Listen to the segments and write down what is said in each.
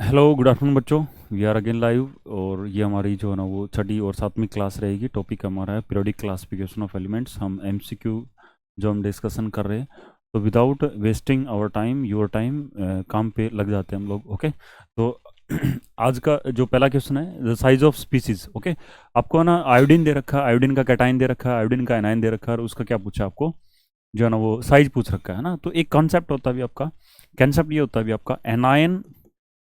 Hello good afternoon बच्चों। We are again live. और ये हमारी जो है ना वो छठी और सातवीं क्लास रहेगी। टॉपिक हमारा है पीरियोडिक क्लासिफिकेशन ऑफ एलिमेंट्स। हम एमसीक्यू जो हम डिस्कशन कर रहे हैं, तो without wasting our time your time काम पे लग जाते हैं हम लोग। ओके, तो आज का जो पहला क्वेश्चन है, the size of species. Okay, आपको है ना आयोडीन दे रखा है, आयोडीन का कैटाइन दे रखा है, आयोडीन का एनाइन दे रखा है, और उसका क्या पूछा आपको, जो है ना वो साइज पूछ रखा है ना। तो एक कॉन्सेप्ट होता है भी आपका, कंसेप्ट ये होता है भी आपका, एनायन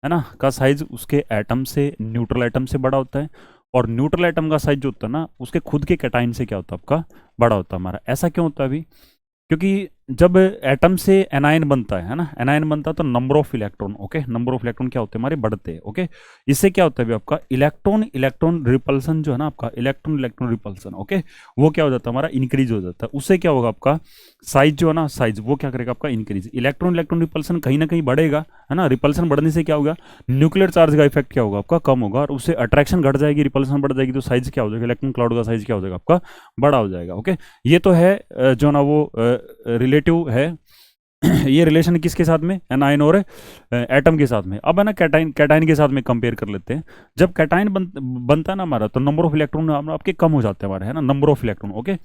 है ना का साइज उसके एटम से, न्यूट्रल एटम से बड़ा होता है। और न्यूट्रल एटम का साइज जो होता है ना, उसके खुद के कैटाइन से क्या होता है आपका, बड़ा होता है हमारा। ऐसा क्यों होता है अभी? क्योंकि जब एटम से एनायन बनता है ना, एनायन बनता है तो number of electron, okay, number of electron क्या होते हैं हमारे, बढ़ते हैं। ओके, इससे क्या होता है भी आपका इलेक्ट्रॉन इलेक्ट्रॉन रिपल्सन जो है ना आपका, इलेक्ट्रॉन इलेक्ट्रॉन रिपल्सन, ओके, वो क्या हो जाता है हमारा, इंक्रीज हो जाता है। उससे क्या होगा आपका साइज जो है ना, साइज वो क्या करेगा आपका, इंक्रीज। इलेक्ट्रॉन इलेक्ट्रॉन रिपल्सन कहीं ना कहीं बढ़ेगा, है ना। रिपल्सन बढ़ने से क्या होगा, न्यूक्लियर चार्ज का इफेक्ट क्या होगा आपका, कम होगा, और उससे अट्रैक्शन घट जाएगी, रिपल्सन बढ़ जाएगी, तो साइज क्या हो जाएगा, इलेक्ट्रॉन क्लाउड का साइज क्या हो जाएगा आपका, बड़ा हो जाएगा। ओके, ये तो है जो ना वो रिलेटिव है। ये रिलेशन किसके साथ में, एनायन और एटम के साथ में। अब है ना कैटाइन, कैटाइन के साथ में कंपेयर कर लेते हैं। जब कैटाइन बनता है ना हमारा, तो नंबर ऑफ इलेक्ट्रॉन आपके कम हो जाते हैं हमारे, है ना, number of electron. Okay,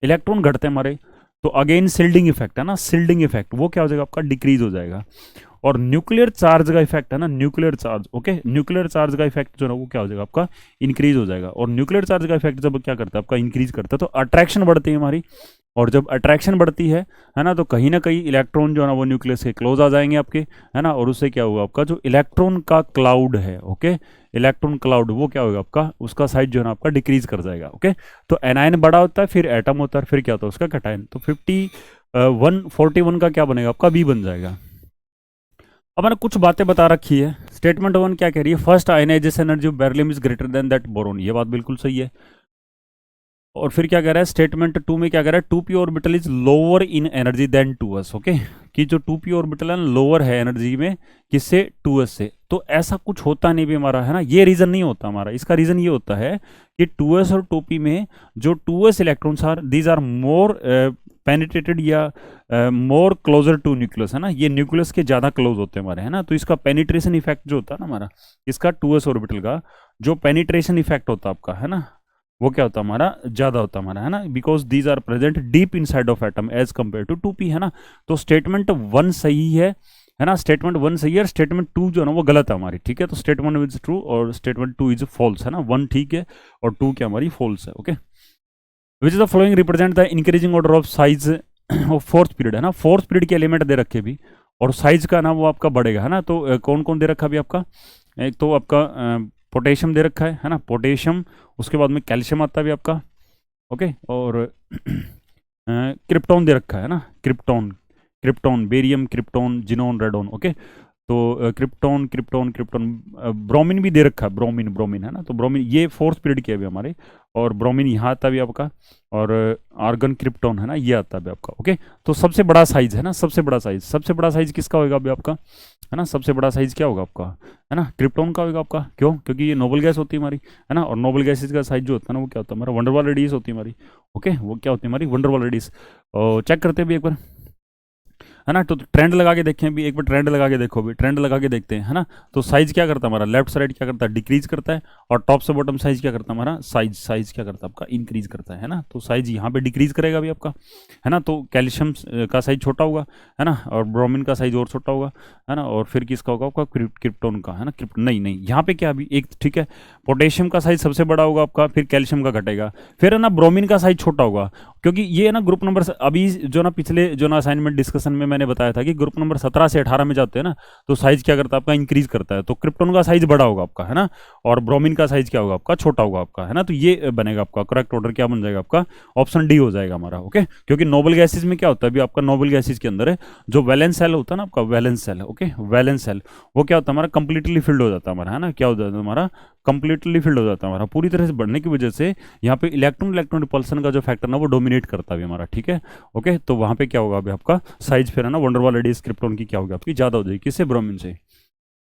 electron घटते हैं हमारे, तो अगेन सिल्डिंग इफेक्ट है ना, सिल्डिंग इफेक्ट वो क्या हो जाएगा आपका, डिक्रीज हो जाएगा। और न्यूक्लियर चार्ज का इफेक्ट है ना, nuclear charge, okay, nuclear charge का इफेक्ट जो है वो क्या हो जाएगा आपका, इंक्रीज हो जाएगा। और न्यूक्लियर चार्ज का इफेक्ट जब क्या करता है आपका, इंक्रीज करता है, तो अट्रैक्शन बढ़ती है हमारी। और जब अट्रैक्शन बढ़ती है ना, तो कहीं ना कहीं इलेक्ट्रॉन जो है ना वो न्यूक्लियस के क्लोज आ जाएंगे आपके, है ना। और उससे क्या होगा आपका जो इलेक्ट्रॉन का क्लाउड है, ओके, इलेक्ट्रॉन क्लाउड वो क्या होगा आपका, उसका साइज जो है ना आपका डिक्रीज कर जाएगा। ओके, तो एनायन बड़ा होता है, फिर एटम होता है, फिर क्या होता है उसका कैटायन। तो 141 का क्या बनेगा आपका, बी बन जाएगा। अब मैंने कुछ बातें बता रखी है। स्टेटमेंट 1 क्या कह रही है, first ionisation energy of beryllium is greater than that boron, ये बात बिल्कुल सही है। और फिर क्या कह रहा है स्टेटमेंट 2 में, क्या कह रहा है, 2p orbital is lower in energy than 2s। Okay, कि जो 2p ऑर्बिटल है लोअर है एनर्जी में, किससे, 2s से। तो ऐसा कुछ होता नहीं भी हमारा, है ना, ये रीजन नहीं होता हमारा। इसका रीजन ये होता है कि 2s और 2p में जो 2s electrons are, these are more penetrated या मोर क्लोजर टू न्यूक्लियस, है ना, ये न्यूक्लियस के ज्यादा क्लोज होते हैं हमारे, है ना। तो इसका पेनिट्रेशन इफेक्ट जो होता है ना हमारा, इसका 2s ऑर्बिटल का जो पेनिट्रेशन इफेक्ट होता है आपका, है ना, वो क्या होता है हमारा, ज्यादा होता है हमारा, है ना, because these are present deep inside of atom as compare to 2p, है ना। तो स्टेटमेंट 1 सही है ना, स्टेटमेंट 1 सही है, और स्टेटमेंट 2 जो है ना वो गलत है हमारी, ठीक है। तो स्टेटमेंट 1 इज ट्रू और स्टेटमेंट 2 इज फॉल्स, है ना। 1 ठीक है और 2 क्या हमारी फॉल्स है। Okay, which is the following represent the increasing order of size of fourth period, है ना, फोर्थ पीरियड के एलिमेंट दे रखे भी, और साइज का ना वो आपका बढ़ेगा, है ना। तो कौन कौन दे रखा भी आपका, एक तो आपका पोटेशियम दे रखा है ना, पोटेशियम, उसके बाद में कैल्शियम आता है भी आपका, ओके, और क्रिप्टॉन दे रखा है ना, krypton, krypton, barium, krypton, xenon, radon. Okay, तो क्रिप्टॉन क्रिप्टॉन क्रिप्टॉन, ब्रोमीन भी दे रखा है, ब्रोमीन, ब्रोमीन, है ना। तो ब्रोमीन ये फोर्थ पीरियड के अभी हमारे, और ब्रोमीन यहाँ आता भी आपका, और आर्गन क्रिप्टॉन है ना, ये आता भी आपका। ओके, तो सबसे बड़ा साइज है ना, सबसे बड़ा साइज, सबसे बड़ा साइज किसका होगा अभी आपका, है ना, सबसे बड़ा साइज क्या होगा आपका, है ना, क्रिप्टॉन का होगा आपका। क्यों? क्योंकि ये नोबल गैस होती है हमारी, है ना, और नोबल गैसेज का साइज जो होता है ना वो क्या होता है हमारा, वंडरवाल रेडियस होती है हमारी। ओके, वो क्या होती है हमारी, वंडरवाल रेडियस। चेक करते हैं भी एक बार, है ना। तो ट्रेंड लगा के देखें भी एक बार, ट्रेंड लगा के देखो भी, ट्रेंड लगा के देखते हैं, है ना। तो साइज क्या करता है हमारा, लेफ्ट साइड क्या करता है, डिक्रीज करता है, और टॉप से बॉटम साइज क्या करता है हमारा, साइज साइज क्या करता है आपका, इंक्रीज करता है ना। तो साइज यहाँ पे डिक्रीज करेगा भी आपका, है ना। तो कैल्शियम का साइज छोटा होगा, है ना, और ब्रोमीन का साइज और छोटा होगा, है ना। और फिर किसका होगा आपका, क्रिप्टोन का, है ना, नहीं नहीं, यहाँ पे क्या अभी एक, ठीक है, पोटेशियम का साइज सबसे बड़ा होगा आपका, फिर कैल्शियम का घटेगा, फिर है ना ब्रोमीन का साइज छोटा होगा, क्योंकि ये है ना ग्रुप नंबर, अभी जो ना पिछले जो ना असाइनमेंट डिस्कशन में मैंने बताया था कि ग्रुप नंबर 17 से 18 में जाते हैं ना, तो साइज क्या करता है आपका, इंक्रीज करता है। तो क्रिप्टॉन का साइज बड़ा होगा आपका, है ना, और ब्रोमीन का साइज क्या होगा आपका, छोटा होगा आपका, है ना। तो ये बनेगा आपका करेक्ट ऑर्डर, क्या बन जाएगा आपका, ऑप्शन डी हो जाएगा हमारा। ओके, क्योंकि नोबल गैसेज में क्या होता है अभी आपका, नोबल गैसेज के अंदर है जो वैलेंस सेल होता है ना आपका, valence shell, okay, valence shell, वो क्या होता है हमारा, कंप्लीटली फिल्ड हो जाता है हमारा, है ना, क्या हो जाता है हमारा, कंप्लीटली फिल्ड हो जाता है हमारा, पूरी तरह से बढ़ने की वजह से यहाँ पे इलेक्ट्रॉन इलेक्ट्रॉन रिपल्सन का जो फैक्टर ना वो डोमिनेट करता है हमारा, ठीक है। ओके, तो वहाँ पे क्या होगा अभी आपका साइज, फिर है ना वंडरवाल रेडियस क्रिप्टॉन की क्या होगी आपकी, ज़्यादा हो जाएगी, किससे, ब्रोमीन से।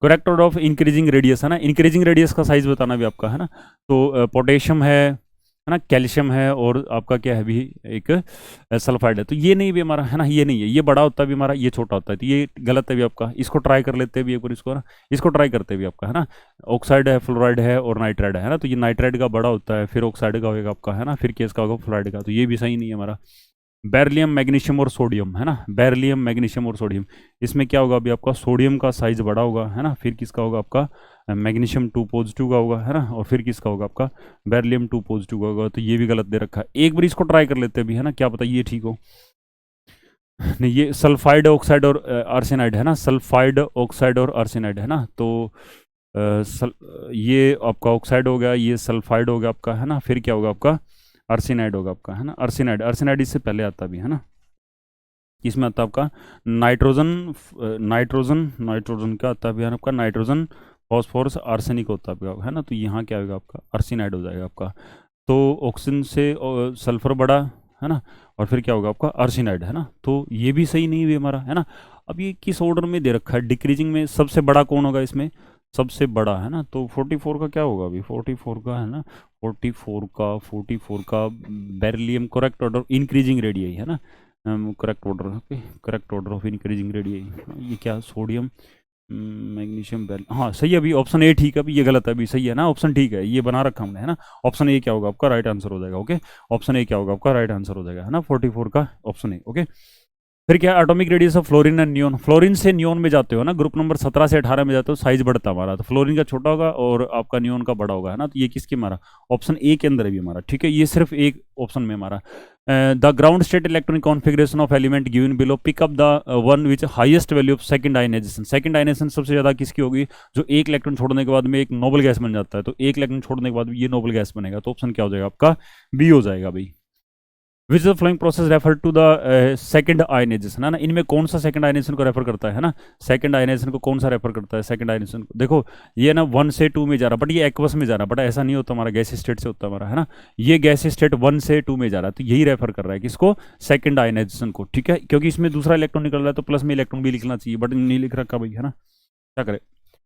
Correct order of increasing radius, है ना, इंक्रीजिंग रेडियस का साइज बताना भी आपका, है ना। तो पोटेशियम है, है ना, कैल्शियम है और आपका क्या है भी एक सल्फाइड है। तो ये नहीं भी हमारा, है ना, ये नहीं है, ये बड़ा होता है भी हमारा, ये छोटा होता है, तो ये गलत है भी आपका। इसको ट्राई कर लेते हैं भी एक बार, इसको ना, इसको ट्राई करते भी आपका, है ना, ऑक्साइड है, फ्लोराइड है और नाइट्राइड है ना, तो ये नाइट्राइड का बड़ा होता है, फिर ऑक्साइड का होगा आपका, है ना, फिर केस का होगा फ्लोराइड का, तो ये भी सही नहीं है हमारा। बेरिलियम मैग्नीशियम और सोडियम, है ना, बेरिलियम मैग्नीशियम और सोडियम, इसमें क्या होगा अभी आपका, सोडियम का साइज बड़ा होगा, है ना, फिर किसका होगा आपका, मैग्नीशियम 2 पॉजिटिव का होगा, है ना, और फिर किसका होगा आपका, बेरिलियम 2 पॉजिटिव का होगा। तो ये भी गलत दे रखा है, एक बार इसको ट्राई कर लेते हैं अभी, है ना, क्या पता ये ठीक हो। नहीं, ये सल्फाइड ऑक्साइड और आर्सेनाइड है ना, सल्फाइड ऑक्साइड और आर्सेनाइड है ना, तो ये आपका ऑक्साइड हो गया, ये सल्फाइड हो गया आपका, है ना, फिर क्या होगा आपका, आर्सेनाइड होगा आपका, है ना, आर्सेनाइड, आर्सेनाइड इससे पहले आता भी, है ना, इसमें आता है आपका नाइट्रोजन, नाइट्रोजन, नाइट्रोजन क्या आता है भैया आपका, नाइट्रोजन फॉस्फोरस आर्सेनिक होता है ना, तो यहाँ क्या होगा आपका, आर्सेनाइड हो जाएगा आपका। तो ऑक्सीजन से सल्फर बड़ा, है ना, और फिर क्या होगा आपका, आर्सेनाइड, है ना, तो ये भी सही नहीं हुई हमारा, है ना। अब ये किस ऑर्डर में दे रखा है, डिक्रीजिंग में, सबसे बड़ा कौन होगा इसमें, सबसे बड़ा, है ना, तो 44 का क्या होगा अभी, 44 का, है ना, 44 का beryllium, correct order increasing radii, है ना, correct order, okay, correct order of increasing radii, ये क्या, सोडियम मैग्नीशियम बेल, हाँ सही है अभी, ऑप्शन ए ठीक है अभी, ये गलत है अभी, सही है ना, ऑप्शन ठीक है, ये बना रखा हमने, है ना, ऑप्शन ए क्या होगा आपका राइट आंसर हो जाएगा, ओके, ऑप्शन ए क्या होगा आपका राइट आंसर हो जाएगा, है ना, 44 का ऑप्शन ए, ओके। फिर क्या, atomic radius of fluorine and neon, fluorine से नियोन में जाते हो ना, ग्रुप नंबर 17 से 18 में जाते हो, साइज बढ़ता हमारा, तो फ्लोरीन का छोटा होगा और आपका नियोन का बड़ा होगा, है ना, तो ये किसके हमारा, ऑप्शन ए के अंदर है भी हमारा, ठीक है, ये सिर्फ एक ऑप्शन में हमारा। The ground state electronic configuration of element given below, pick up the one which highest value of second ionisation, second ionisation सबसे ज्यादा किसकी होगी, जो एक इलेक्ट्रॉन छोड़ने के बाद में एक नोबल गैस बन जाता है, तो एक इलेक्ट्रॉन छोड़ने के बाद ये नोबल गैस बनेगा, तो ऑप्शन क्या हो जाएगा आपका, बी हो जाएगा भाई। Which the following process refer to the second ionisation, है ना, इनमें कौन सा सेकंड आयनाइजेशन को रेफर करता है ना, सेकंड आयनाइजेशन को कौन सा रेफर करता है, सेकंड आयनाइजेशन को, देखो ये ना 1 से 2 में जा रहा, बट ये एक्वस में जा रहा, बट ऐसा नहीं होता हमारा, गैस स्टेट से होता हमारा, है ना, ये गैस स्टेट 1 से 2 में जा रहा है, तो यही रेफर कर रहा है किसको, सेकंड आयनाइजेशन को, ठीक है, क्योंकि इसमें दूसरा इलेक्ट्रॉन निकल रहा है तो प्लस में इलेक्ट्रॉन भी लिखना चाहिए, बट नहीं लिख रखा भाई, है ना, क्या करें।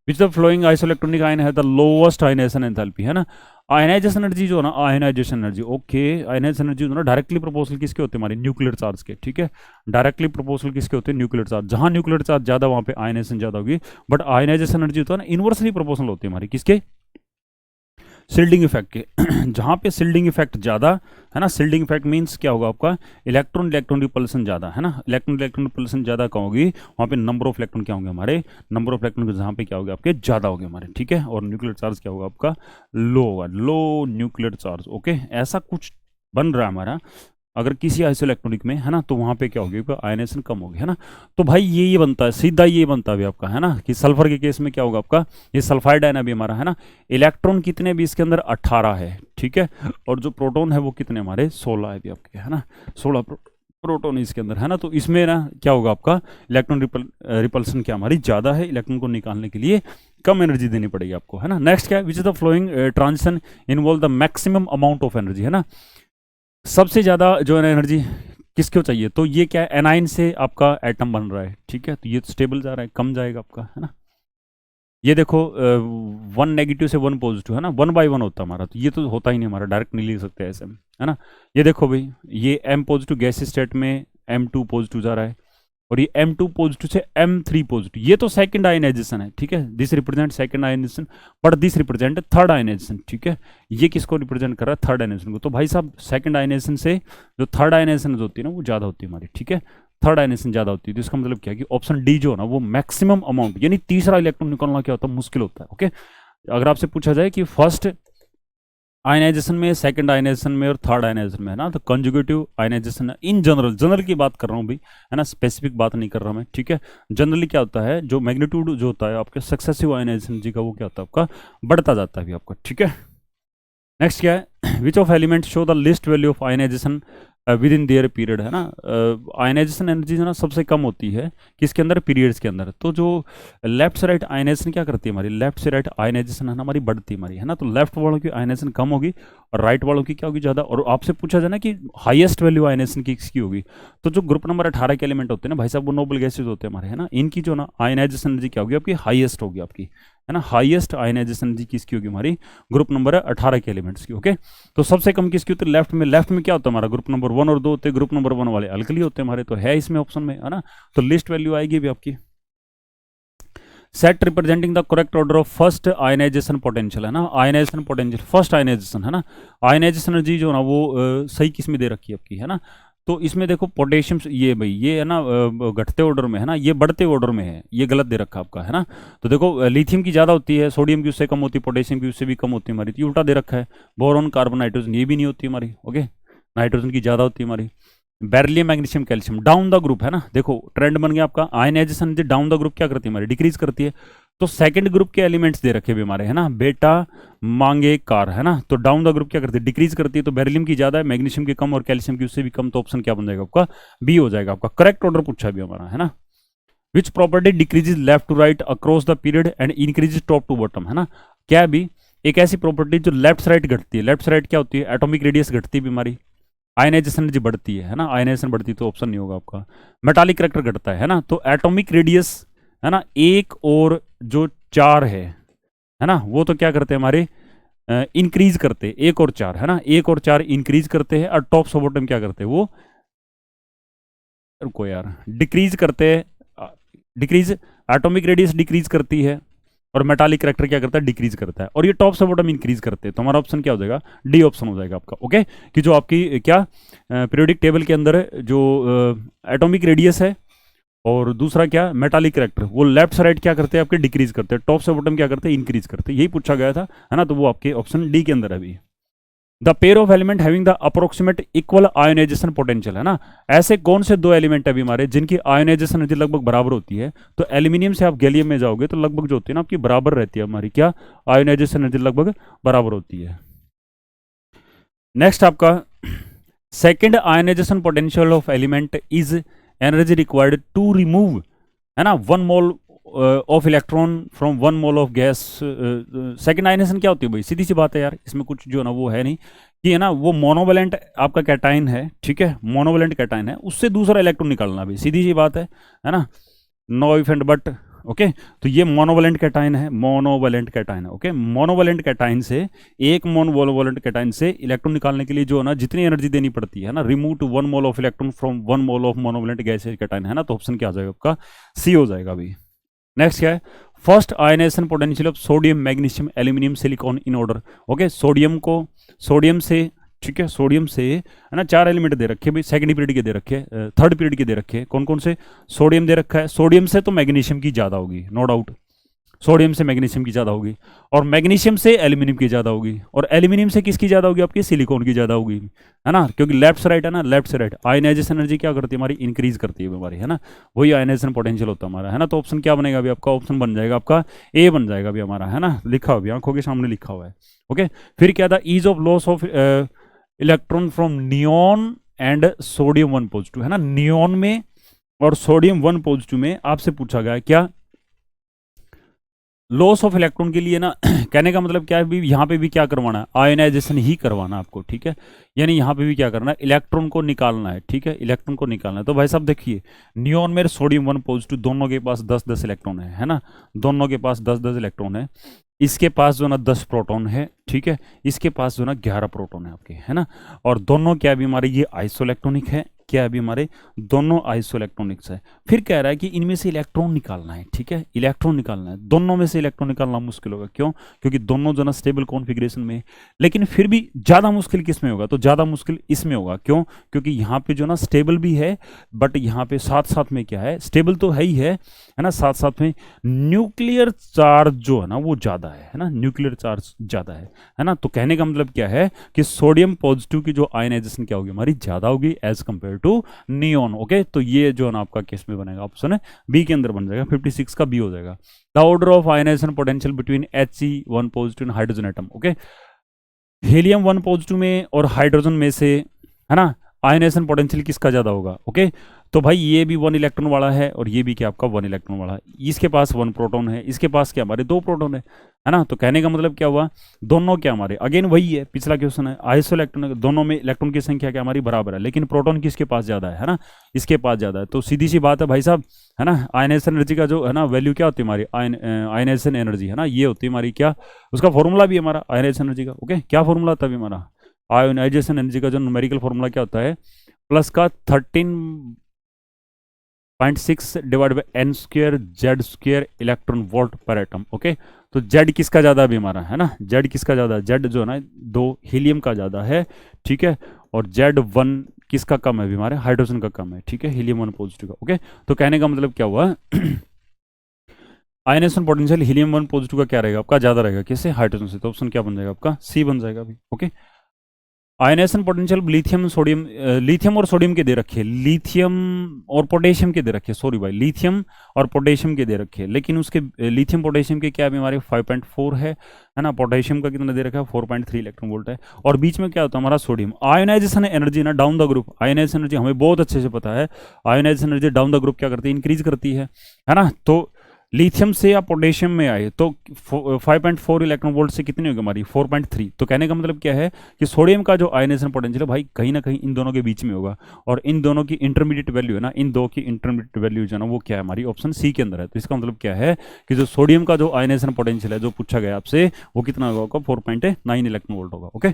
Which the following isoelectronic ion है द लोवेस्ट आयनाइजेशन एंथैल्पी, है ना, आयनाइजेशन एनर्जी जो है ना, ionisation energy, okay, ionisation energy जो है ना, डायरेक्टली प्रोपोर्शनल किसके होते हैं, हमारे न्यूक्लियर चार्ज के, ठीक है, डायरेक्टली प्रोपोर्शनल किसके होते हैं, न्यूक्लियर चार्ज, जहां न्यूक्लियर चार्ज ज्यादा वहां पे आयनाइजेशन ज्यादा होगी, बट आयनाइजेशन एनर्जी होता है ना, इनवर्सली प्रोपोर्शनल होती है हमारी किसके, शिल्डिंग इफेक्ट के, जहां पे शिल्डिंग इफेक्ट ज्यादा, है ना, शिल्डिंग इफेक्ट मींस क्या होगा आपका, इलेक्ट्रॉन इलेक्ट्रॉन रिपल्सन ज्यादा, है ना, इलेक्ट्रॉन इलेक्ट्रॉन रिपल्सन ज्यादा कहाँ होगी, वहां पे नंबर ऑफ इलेक्ट्रॉन क्या होंगे हमारे, नंबर ऑफ इलेक्ट्रॉन जहां पे क्या होगा आपके ज्यादा होंगे हमारे, ठीक है, और न्यूक्लियर चार्ज क्या होगा आपका, लो होगा, लो न्यूक्लियर चार्ज, ओके, ऐसा कुछ बन रहा है हमारा, अगर किसी आइसोइलेक्ट्रॉनिक में, है ना, तो वहां पे क्या होगी, आयनाइजेशन कम होगी, है ना, तो भाई ये बनता है सीधा, ये बनता है भी आपका, है ना, कि सल्फर के केस में क्या होगा आपका, ये सल्फाइड आयन अभी हमारा, है ना, इलेक्ट्रॉन कितने भी इसके अंदर 18 है, ठीक है, और जो प्रोटॉन है वो कितने हमारे 16 है भी आपके, है ना, 16 प्रोटॉन इसके अंदर, है ना, तो इसमें ना क्या होगा आपका, इलेक्ट्रॉन रिपल्सन क्या हमारी ज्यादा है, इलेक्ट्रॉन को निकालने के लिए कम एनर्जी देनी पड़ेगी आपको, है ना। नेक्स्ट क्या है, which is the flowing transition involve the maximum amount of energy, है ना, सबसे ज्यादा जो है एनर्जी किसको चाहिए, तो ये क्या है, एनाइन से आपका एटम बन रहा है, ठीक है, तो ये स्टेबल जा रहा है, कम जाएगा आपका, है ना, ये देखो 1 नेगेटिव से 1 पॉजिटिव, है ना, 1 बाई 1 होता है हमारा, तो ये तो होता ही नहीं हमारा, डायरेक्ट नहीं लिख सकते ऐसे में, है ना। ये देखो भाई, ये M पॉजिटिव गैस स्टेट में M2 पॉजिटिव जा रहा है, और ये M2 पॉजिटिव से M3 पॉजिटिव, ये तो सेकंड आयनाइजेशन है, ठीक है, this represent second ionisation, but this represent third ionisation, ठीक है, ये किसको रिप्रेजेंट कर रहा है, थर्ड आयनाइजेशन को, तो भाई साहब सेकंड आयनाइजेशन से जो थर्ड आयनाइजेशन होती है ना, वो ज्यादा होती है हमारी, ठीक है, थर्ड आयनाइजेशन ज्यादा होती है, तो इसका मतलब क्या है कि ऑप्शन डी जो है ना, वो मैक्सिमम अमाउंट, यानी तीसरा इलेक्ट्रॉन निकालना क्या होता है, मुश्किल होता है, ओके। अगर आपसे पूछा जाए कि फर्स्ट आयनाइजेशन में, सेकंड आयनाइजेशन में और थर्ड आयनाइजेशन में, है ना, तो conjugative ionisation in general, general की बात कर रहा हूँ भाई, है ना, स्पेसिफिक बात नहीं कर रहा मैं, ठीक है, जनरली क्या होता है, जो मैग्नीट्यूड जो होता है आपके सक्सेसिव आयनाइजेशन जी का, वो क्या होता है आपका, बढ़ता जाता है भी आपका, ठीक है। नेक्स्ट क्या है, which of element show the least value of ionisation within their period, है ना, आयनाइजेशन एनर्जी जो ना सबसे कम होती है किसके अंदर, पीरियड्स के अंदर, तो जो लेफ्ट से राइट आयनाइजेशन क्या करती है हमारी, लेफ्ट से राइट आयनाइजेशन है ना हमारी बढ़ती है हमारी, है ना, तो लेफ्ट वालों की आयनाइजेशन कम होगी और राइट वालों की क्या होगी ज़्यादा, और आपसे पूछा जाए ना कि हाईएस्ट वैल्यू आयनाइजेशन की किसकी होगी, तो जो ग्रुप नंबर 18 के एलिमेंट होते हैं ना भाई साहब, वो नोबल गैसेज होते हैं हमारे, है ना, इनकी जो ना आयनाइजेशन एनर्जी क्या होगी आपकी, हाईएस्ट होगी आपकी, है ना। हाईएस्ट आयनाइजेशन एनर्जी किसकी होगी हमारी, ग्रुप नंबर 18 के एलिमेंट्स की। ओके, तो सबसे कम किसकी होती है, लेफ्ट में। लेफ्ट में क्या होता है हमारा, ग्रुप नंबर 1 और 2 होते हैं, ग्रुप नंबर 1 वाले अल्कली होते हैं हमारे, तो है इसमें ऑप्शन में, है ना। तो लिस्ट वैल्यू आएगी भी आपकी। Set representing the correct order of first ionisation potential, है ना, आयनाइजेशन पोटेंशियल फर्स्ट आयनाइजेशन, है ना। आयनाइजेशन एनर्जी जो ना वो सही किस में दे रखी है आपकी, है ना। तो इसमें देखो पोटेशियम, ये भाई ये है ना घटते ऑर्डर में है ना, ये बढ़ते ऑर्डर में है, ये गलत दे रखा आपका, है ना। तो देखो लिथियम की ज़्यादा होती है, सोडियम की उससे कम होती है, पोटेशियम की उससे भी कम होती है हमारी, तो उल्टा दे रखा है। बोरॉन, कार्बन, नाइट्रोजन ये भी नहीं होती हमारी। ओके, नाइट्रोजन की ज़्यादा होती है हमारी। Beryllium, magnesium, calcium down the group, है ना। देखो ट्रेंड बन गया आपका, आयनाइजेशन डाउन द ग्रुप क्या करती है हमारी, डिक्रीज करती है। तो सेकंड ग्रुप के एलिमेंट्स दे रखे भी हमारे, है ना, बेटा, मांगे, कार, है ना। तो डाउन द ग्रुप क्या करती है, डिक्रीज करती है। तो बेरिलियम की ज्यादा है, मैग्नीशियम की कम और कैल्शियम की उससे भी कम, तो ऑप्शन क्या बन जाएगा आपका, बी हो जाएगा आपका। करेक्ट ऑर्डर पूछा भी हमारा, है ना। Which property decreases left to right across the period and increases top to bottom, है ना। क्या भी एक ऐसी प्रॉपर्टी जो लेफ्ट से राइट घटती है। लेफ्ट से राइट क्या होती है, एटॉमिक रेडियस घटती है हमारी, आयनाइजेशन एनर्जी बढ़ती है ना, आयनाइजेशन बढ़ती है, तो ऑप्शन नहीं होगा आपका। मेटालिक करैक्टर घटता है ना, तो एटॉमिक रेडियस, है ना, 1 और जो 4 है ना, वो तो क्या करते हैं हमारे, इंक्रीज करते हैं, 1 और 4, है ना, 1 और 4 इंक्रीज करते हैं, और टॉप से बॉटम क्या करते हैं वो, रुको यार, डिक्रीज करते हैं, डिक्रीज, एटॉमिक रेडियस डिक्रीज करती है, और मेटालिक करैक्टर क्या करता है, डिक्रीज करता है, और ये टॉप से बॉटम इंक्रीज करते हैं। तो हमारा ऑप्शन क्या हो जाएगा, डी ऑप्शन हो जाएगा आपका। ओके, कि जो आपकी क्या पीरियोडिक टेबल के अंदर जो एटॉमिक रेडियस है, और दूसरा क्या मेटालिक करैक्टर, वो लेफ्ट से राइट क्या करते हैं आपके, डिक्रीज करते हैं, टॉप से बॉटम क्या करते हैं, इंक्रीज करते हैं, यही पूछा गया था, है ना। तो वो आपके ऑप्शन डी के अंदर है अभी। The pair of element having the approximate equal ionization potential, है ना। ऐसे कौन से दो एलिमेंट है अभी हमारे जिनकी आयोनाइजेशन एनर्जी लगभग बराबर होती है। तो एल्यूमिनियम से आप गैलियम में जाओगे तो लगभग जो होती है ना आपकी बराबर रहती है हमारी, क्या, आयोनाइजेशन एनर्जी लगभग बराबर होती है। नेक्स्ट आपका second ionisation potential of element is energy required to remove, है ना, 1 mole of electron from 1 mole of gas. Second ionisation क्या होती है भाई, सीधी सी बात है यार, इसमें कुछ जो है ना वो है नहीं, कि है ना वो मोनोवेलेंट आपका कैटाइन है, ठीक है, मोनोवेलेंट कैटाइन है, उससे दूसरा इलेक्ट्रॉन निकालना भी सीधी सी बात है ना, know if and but. Okay, तो ये मोनोवेलेंट कैटाइन है, मोनोवेलेंट कैटाइन है। ओके, मोनोवेलेंट कैटाइन से, एक मोनोवेलेंट कैटाइन से इलेक्ट्रॉन निकालने के लिए जो है ना जितनी एनर्जी देनी पड़ती है ना, remove to 1 mole of electron from 1 mole of monovalent gas cation, है ना। तो ऑप्शन क्या आ जाएगा आपका, सी हो जाएगा अभी। नेक्स्ट क्या है, first ionisation potential of sodium, magnesium, aluminium, silicon in order. Okay, sodium से, ठीक है, सोडियम से, है ना, 4 एलिमेंट दे रखे भाई, सेकंड पीरियड के दे रखे, थर्ड पीरियड के दे रखे, कौन कौन से, सोडियम दे रखा है, सोडियम से तो मैग्नीशियम की ज्यादा होगी, नो डाउट, सोडियम से मैग्नीशियम की ज़्यादा होगी, और मैग्नीशियम से एल्यूमिनियम की ज़्यादा होगी, और एल्यूमिनियम से किसकी ज़्यादा होगी आपकी, सिलिकॉन की ज़्यादा होगी, है ना, क्योंकि लेफ्ट से राइट है ना, लेफ्ट से राइट आयनाइजेशन एनर्जी क्या करती है हमारी, इंक्रीज करती है हमारी, है ना, वही आयनाइजेशन पोटेंशियल होता है हमारा, है ना। तो ऑप्शन क्या बनेगा अभी आपका, ऑप्शन बन जाएगा आपका ए बन जाएगा अभी हमारा, है ना, लिखा हुआ आंखों के सामने लिखा हुआ है। ओके, फिर क्या था, ease of loss of electron from neon and sodium 1 positive, है ना, नियोन में और सोडियम 1 पॉजिटिव में आपसे पूछा गया क्या, लॉस ऑफ इलेक्ट्रॉन के लिए ना कहने का मतलब क्या है, भी यहाँ पे भी क्या करवाना है, आयोनाइजेशन ही करवाना आपको, ठीक है, यानी यहाँ पे भी क्या करना है, इलेक्ट्रॉन को निकालना है, ठीक है, इलेक्ट्रॉन को निकालना है। तो भाई साहब देखिए, नियोन में सोडियम 1 पॉजिटिव दोनों के पास 10-10 इलेक्ट्रॉन है ना, दोनों के पास 10-10 इलेक्ट्रॉन है, इसके पास जो ना 10 प्रोटॉन है, ठीक है, इसके पास जो ना 11 प्रोटॉन है आपके, है ना, और दोनों क्या भी हमारे ये आइसोइलेक्ट्रॉनिक है, क्या अभी हमारे दोनों आइसोइलेक्ट्रॉनिक्स है। फिर कह रहा है कि इनमें से इलेक्ट्रॉन निकालना है, ठीक है, इलेक्ट्रॉन निकालना है, दोनों में से इलेक्ट्रॉन निकालना मुश्किल होगा, क्यों, क्योंकि दोनों जो ना स्टेबल कॉन्फ़िगरेशन में, लेकिन फिर भी ज़्यादा मुश्किल किस में होगा, तो ज़्यादा मुश्किल इसमें होगा, क्यों, क्योंकि यहाँ पे जो ना स्टेबल भी है, बट यहाँ पे साथ साथ में क्या है, स्टेबल तो है ही है ना, साथ साथ में न्यूक्लियर चार्ज जो है ना वो ज़्यादा है ना, न्यूक्लियर चार्ज ज़्यादा है ना। तो कहने का मतलब क्या है कि सोडियम पॉजिटिव की जो आयनाइजेशन क्या होगी हमारी, ज़्यादा होगी as compare to neon. Okay, तो ये जो है ना आपका केस में बनेगा, ऑप्शन है बी के अंदर बन जाएगा, 56 का बी हो जाएगा। The order of ionisation potential between He1 positive and hydrogen atom. Okay, helium 1 positive में और हाइड्रोजन में से, है ना, आयनाइजेशन पोटेंशियल किसका ज्यादा होगा। ओके, तो भाई ये भी 1 इलेक्ट्रॉन वाला है और ये भी क्या आपका 1 इलेक्ट्रॉन वाला है। इसके पास 1 प्रोटॉन है, इसके पास क्या हमारे 2 प्रोटॉन है ना। तो कहने का मतलब क्या हुआ, दोनों क्या हमारे अगेन वही है पिछला क्वेश्चन है, आइसो इलेक्ट्रॉन दोनों में इलेक्ट्रॉन की संख्या क्या हमारी बराबर है, लेकिन प्रोटॉन किसके पास ज़्यादा है ना, इसके पास ज़्यादा है। तो सीधी सी बात है भाई साहब, है ना, आयनाइजेशन एनर्जी का जो है ना वैल्यू क्या होती है हमारी, आयनाइजेशन एनर्जी है ना, ये होती है हमारी क्या, उसका फॉर्मूला भी हमारा आयनाइजेशन एनर्जी का। ओके, क्या फॉर्मूला होता है हमारा आयोनाइजेशन एनर्जी का, जो न्यूमेरिकल फॉर्मूला क्या होता है, प्लस का 13.6 divide by N square Z square electron volt per atom. Okay, तो जेड किसका ज़्यादा भी हमारा है ना, जेड किसका ज़्यादा, जेड जो है ना 2 हीलियम का ज़्यादा है, ठीक है, और जेड 1 किसका कम है भी हमारे, हाइड्रोजन का कम है, ठीक है, हीलियम 1 पॉजिटिव का। ओके, तो कहने का मतलब क्या हुआ आयनेशन पोटेंशियल हीलियम 1 पॉजिटिव का क्या रहेगा आपका, ज़्यादा रहेगा किससे, हाइड्रोजन से। तो ऑप्शन क्या बन जाएगा आपका, सी बन जाएगा अभी। Okay, ionisation potential lithium sodium, lithium और सोडियम के दे रखे, लिथियम और पोटेशियम के दे रखे, सॉरी भाई लिथियम और पोटेशियम के दे रखे, लेकिन उसके लिथियम पोटेशियम के क्या है हमारे 5.4 है ना, पोटेशियम का कितना दे रखा है 4.3 इलेक्ट्रॉन वोल्ट है, और बीच में क्या होता है हमारा सोडियम। आयोनाइजेशन एनर्जी ना down the group, ionisation energy हमें बहुत अच्छे से पता है, ionisation energy down the group क्या करती है, इंक्रीज करती है ना। तो लिथियम से या पोटेशियम में आए तो 5.4 इलेक्ट्रॉन वोल्ट से कितनी होगी हमारी 4.3। तो कहने का मतलब क्या है कि सोडियम का जो आयनाइजेशन पोटेंशियल है भाई कहीं ना कहीं इन दोनों के बीच में होगा, और इन दोनों की इंटरमीडिएट वैल्यू है ना, इन दो की इंटरमीडिएट वैल्यू जो है ना वो क्या है हमारी ऑप्शन सी के अंदर है। तो इसका मतलब क्या है कि जो सोडियम का जो आयनाइजेशन पोटेंशियल है जो पूछा गया आपसे वो कितना होगा, 4.9 इलेक्ट्रॉन वोल्ट होगा। ओके,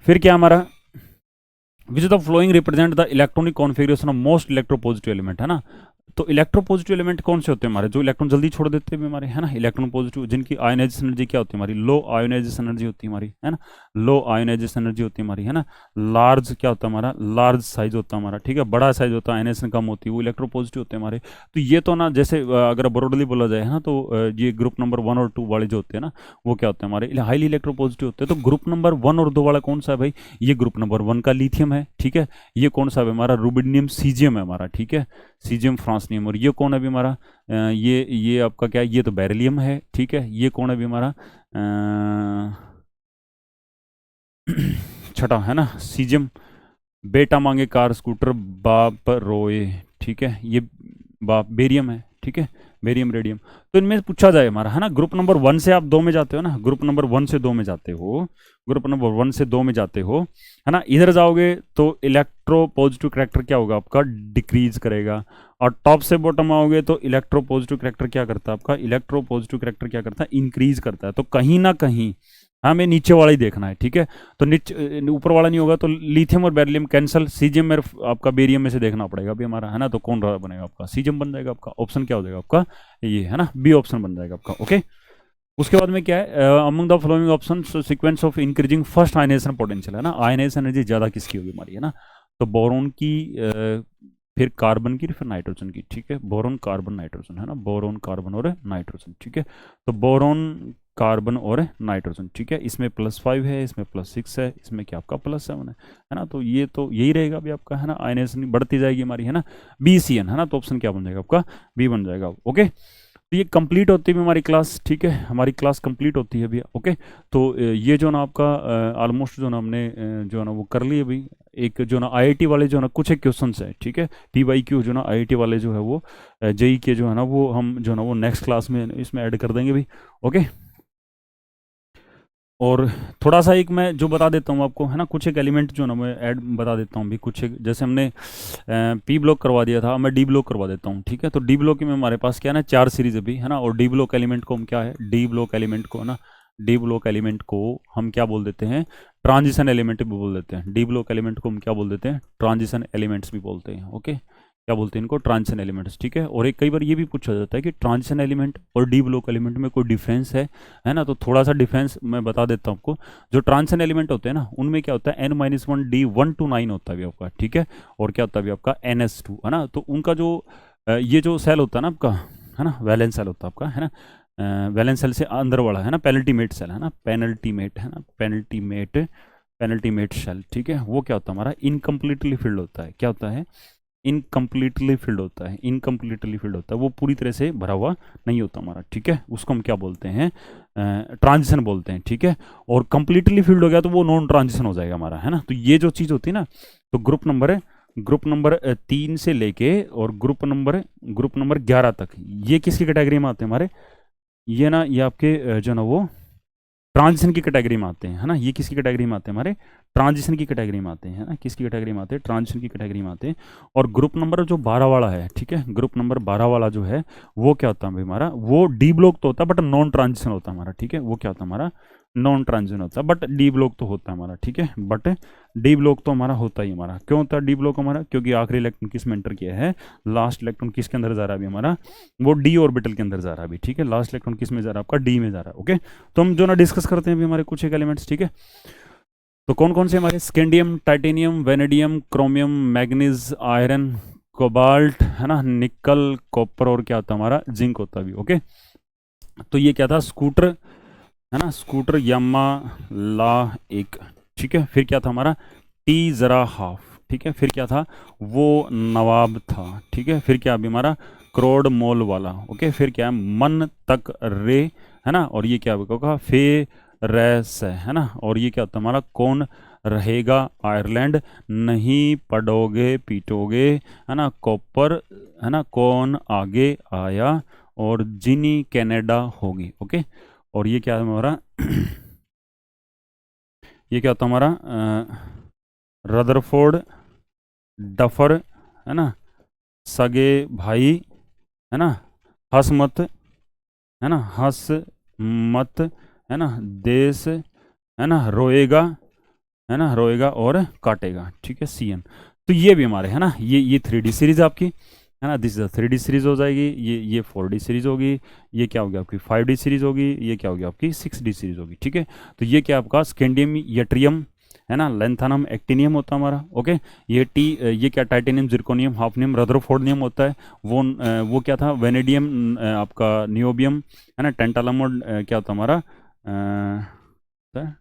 फिर क्या हमारा विच the flowing represent the electronic configuration of most electropositive element, है ना। तो इलेक्ट्रोपॉजिटिव एलिमेंट कौन से होते हैं हमारे, जो इलेक्ट्रॉन जल्दी छोड़ देते हैं हमारे, है ना, इलेक्ट्रॉन पॉजिटिव, जिनकी आयोनाइजेशन एनर्जी क्या होती है हमारी, लो आयोनाइजेशन एनर्जी होती है हमारी, है ना, लो आयोनाइजेशन एनर्जी होती है हमारी, है ना, लार्ज क्या होता है हमारा, लार्ज साइज होता है हमारा, ठीक है, बड़ा साइज होता है, आयोनाइजेशन कम होती है, वो इलेक्ट्रोपॉजिटिव होते हैं हमारे। तो ये तो ना जैसे अगर ब्रॉडली बोला जाए है ना, तो ये ग्रुप नंबर 1 और 2 वाले जो होते हैं ना वो क्या होते हैं हमारे हाईली इलेक्ट्रोपॉजिटिव होते हैं। तो ग्रुप नंबर 1 और 2 वाला कौन सा है भाई, ये ग्रुप नंबर 1 का लिथियम है, ठीक है, ये कौन सा है हमारा, रुबिडियम सीजियम है हमारा, ठीक है, सीजियम फ्रांसनियम। और ये कौन है भी हमारा, ये आपका क्या है, ये तो बेरिलियम है, ठीक है, ये कौन है भी हमारा छठा है ना, सीजियम। बेटा मांगे कार स्कूटर बाप रोए, ठीक है, ये बाप बेरियम है, ठीक है, बेरियम रेडियम। तो इनमें पूछा जाए हमारा, है ना, ग्रुप नंबर 1 से आप 2 में जाते हो ना, ग्रुप नंबर 1 से 2 में जाते हो, ग्रुप नंबर 1 से 2 में जाते हो, है ना, इधर जाओगे तो इलेक्ट्रो पॉजिटिव करैक्टर क्या होगा आपका, डिक्रीज करेगा, और टॉप से बॉटम आओगे तो इलेक्ट्रो पॉजिटिव करैक्टर क्या करता है आपका, इलेक्ट्रो पॉजिटिव करैक्टर क्या करता है, इंक्रीज करता है। तो कहीं ना कहीं हमें नीचे वाला ही देखना है, ठीक है, तो नीचे ऊपर वाला नहीं होगा तो लिथियम और बेरिलियम कैंसल, सीजियम में आपका बेरियम में से देखना पड़ेगा अभी हमारा, है ना, तो कौन बनेगा आपका, सीजियम बन जाएगा आपका, ऑप्शन क्या हो जाएगा आपका ये, है ना, बी ऑप्शन बन जाएगा आपका। ओके, उसके बाद में क्या है, among the following option sequence of increasing first ionisation potential, है ना, आयनाइजेशन एनर्जी ज़्यादा किसकी होगी हमारी, है ना, तो बोरोन की, फिर कार्बन की, फिर नाइट्रोजन की, ठीक है, बोरोन कार्बन नाइट्रोजन, है ना, बोरोन कार्बन और नाइट्रोजन, ठीक है, तो बोरोन कार्बन और नाइट्रोजन, ठीक है, इसमें +5 है, इसमें +6 है, इसमें क्या आपका +7 है ना, तो ये तो यही रहेगा अभी आपका, है ना, आयनाइजेशन बढ़ती जाएगी हमारी, है ना, BCN, है ना, तो ऑप्शन क्या बन जाएगा आपका, बी बन जाएगा। ओके, तो ये कंप्लीट होती है हमारी क्लास, ठीक है, हमारी क्लास कंप्लीट होती है भैया। ओके, तो ये जो ना आपका ऑलमोस्ट जो ना हमने जो ना वो कर लिए अभी, एक जो ना IIT वाले जो ना कुछ एक क्वेश्चंस है, ठीक है, PYQ जो ना IIT वाले जो है वो JEE के जो है ना वो हम जो ना वो नेक्स्ट क्लास में इसमें ऐड कर देंगे भाई। ओके, और थोड़ा सा एक मैं जो बता देता हूँ आपको, है ना, कुछ एक एलिमेंट जो ना मैं ऐड बता देता हूँ भी, कुछ एक जैसे हमने P ब्लॉक करवा दिया था, मैं D ब्लॉक करवा देता हूँ, ठीक है, तो D ब्लॉक में हमारे पास क्या है ना 4 सीरीज अभी, है ना, और D ब्लॉक एलिमेंट को हम क्या है, D ब्लॉक एलिमेंट को, है ना, D ब्लॉक एलिमेंट को हम क्या बोल देते हैं, ट्रांजिशन एलिमेंट भी बोल देते हैं, D ब्लॉक एलिमेंट को हम क्या बोल देते हैं, ट्रांजिशन एलिमेंट्स भी बोलते हैं। ओके, क्या बोलते हैं इनको, ट्रांजिशन एलिमेंट्स, ठीक है, और एक कई बार ये भी पूछा जाता है कि ट्रांजिशन एलिमेंट और डी ब्लॉक एलिमेंट में कोई डिफरेंस है ना, तो थोड़ा सा डिफरेंस मैं बता देता हूँ आपको। जो ट्रांजिशन एलिमेंट होते हैं ना उनमें क्या होता है n-1 D 1 to 9 होता है आपका, ठीक है, और क्या होता है आपका NS2, है ना, तो उनका जो ये जो सेल होता है ना आपका, है ना, वैलेंस सेल होता है आपका, है ना, वैलेंस सेल से अंदर वाला, है ना, पेनल्टीमेट सेल, है ना, पेनल्टीमेट, है ना, पेनल्टीमेट सेल, ठीक है, वो क्या होता है हमारा इनकम्प्लीटली फिल्ड होता है, क्या होता है, इनकम्प्लीटली फिल्ड होता है, इनकम्प्लीटली फिल्ड होता है, वो पूरी तरह से भरा हुआ नहीं होता हमारा, ठीक है, उसको हम क्या बोलते हैं, ट्रांजिशन बोलते हैं, ठीक है, और कंप्लीटली फिल्ड हो गया तो वो नॉन ट्रांजिशन हो जाएगा हमारा, है ना, तो ये जो चीज़ होती है ना, तो ग्रुप नंबर ग्रुप नंबर 3 से लेके और ग्रुप नंबर 11 तक, ये किसकी कैटेगरी में आते हैं हमारे, ये ना ये आपके जो ना वो ट्रांजिशन की कैटेगरी में आते हैं, है ना। ये किसकी कैटेगरी में आते हैं हमारे, ट्रांजिशन की कैटेगरी में आते हैं, है ना। किसकी कैटेगरी में आते हैं, ट्रांजिशन की कैटेगरी में आते हैं। और ग्रुप नंबर जो 12 वाला है, ठीक है, ग्रुप नंबर 12 वाला जो है वो क्या होता है भाई हमारा, वो डी ब्लॉक तो होता है बट नॉन ट्रांजिशन होता है हमारा, ठीक है। वो क्या होता है हमारा, नॉन ट्रांजिशन होता है, बट डी ब्लॉक तो होता है हमारा, ठीक है। बट डी ब्लॉक तो हमारा होता ही हमारा, क्यों होता है डी ब्लॉक हमारा, क्योंकि आखिरी इलेक्ट्रॉन किस में एंटर किया है, लास्ट इलेक्ट्रॉन किसके अंदर जा रहा है अभी हमारा, वो डी ऑर्बिटल के अंदर जा रहा है अभी, ठीक है। लास्ट इलेक्ट्रॉन किस में जा रहा है आपका, डी में जा रहा है, ओके। तो हम जो ना डिस्कस करते हैं अभी हमारे कुछ एक एलिमेंट्स, ठीक है। तो कौन कौन से हमारे, scandium, titanium, vanadium, chromium, manganese, iron, cobalt, है ना, निकल, कॉपर और क्या होता है हमारा, जिंक होता है अभी, ओके। तो ये क्या था, स्कूटर, है ना, स्कूटर यामा ला एक, ठीक है। फिर क्या था हमारा, टी जरा हाफ, ठीक है। फिर क्या था, वो नवाब था, ठीक है। फिर क्या अभी हमारा, करोड़ मोल वाला, ओके। फिर क्या है, मन तक रे, है ना। और ये क्या होगा, फे रैस है ना। और ये क्या होता है हमारा, कौन रहेगा आयरलैंड, नहीं पढ़ोगे पीटोगे, है ना, कॉपर, है ना, कौन आगे आया, और जिनी कनाडा होगी, ओके। और ये क्या है हमारा ये क्या होता है हमारा, रदरफोर्ड, डफर, है ना, सगे भाई, है ना, हंस मत, है ना, हंस मत, है ना, देश, है ना, रोएगा, है ना, रोएगा और काटेगा, ठीक है, CN। तो ये भी हमारे, है ना, ये 3D सीरीज आपकी, है ना, दिस इज 3D सीरीज हो जाएगी, ये 4D सीरीज होगी, ये क्या होगी आपकी 5D सीरीज होगी, ये क्या होगी आपकी 6D सीरीज होगी, ठीक है। तो ये क्या आपका स्कैंडियम, यट्रियम, है ना, लेंथानम, एक्टिनियम होता है हमारा, ओके। ये क्या, टाइटेनियम, जिरकोनियम, हाफनियम, रदरफोर्डियम होता है। वो क्या था, वेनेडियम, आपका नियोबियम, है ना, टेंटालम, और क्या होता है हमारा, होता है,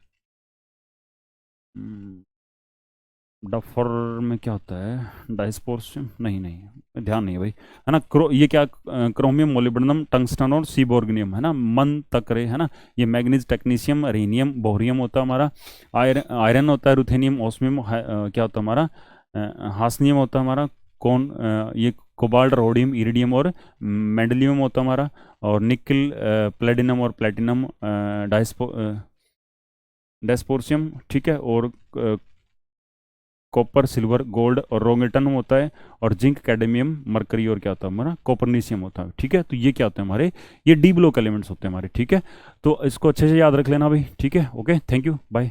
डफर में क्या होता है, डाइस्पोर्सियम, नहीं नहीं ध्यान नहीं है भाई, है ना। ये क्या, क्रोमियम, मोलिब्डेनम, टंगस्टन और सीबोर्गनियम, है ना, मन तकरे, है ना। ये मैग्नीज, टेक्नीशियम, रेनियम, बोहरियम होता है हमारा। आयरन होता है, रुथेनियम, ऑस्मियम, क्या होता है हमारा, हासनियम होता है हमारा। कौन, ये कोबाल्ट, रोडियम, इरिडियम और मेंडलियम होता है हमारा। और निकल, प्लेटिनम और प्लेटिनम, डायस्पोर्सियम, ठीक है। और कॉपर, सिल्वर, गोल्ड और रोंगेटनम होता है। और जिंक, कैडमियम, मरकरी और क्या होता है हमारा, कॉपरनीशियम होता है, ठीक है। तो ये क्या होते हैं हमारे, ये डी ब्लॉक एलिमेंट्स होते हैं हमारे, ठीक है। तो इसको अच्छे से याद रख लेना भाई, ठीक है, ओके, थैंक यू, बाय।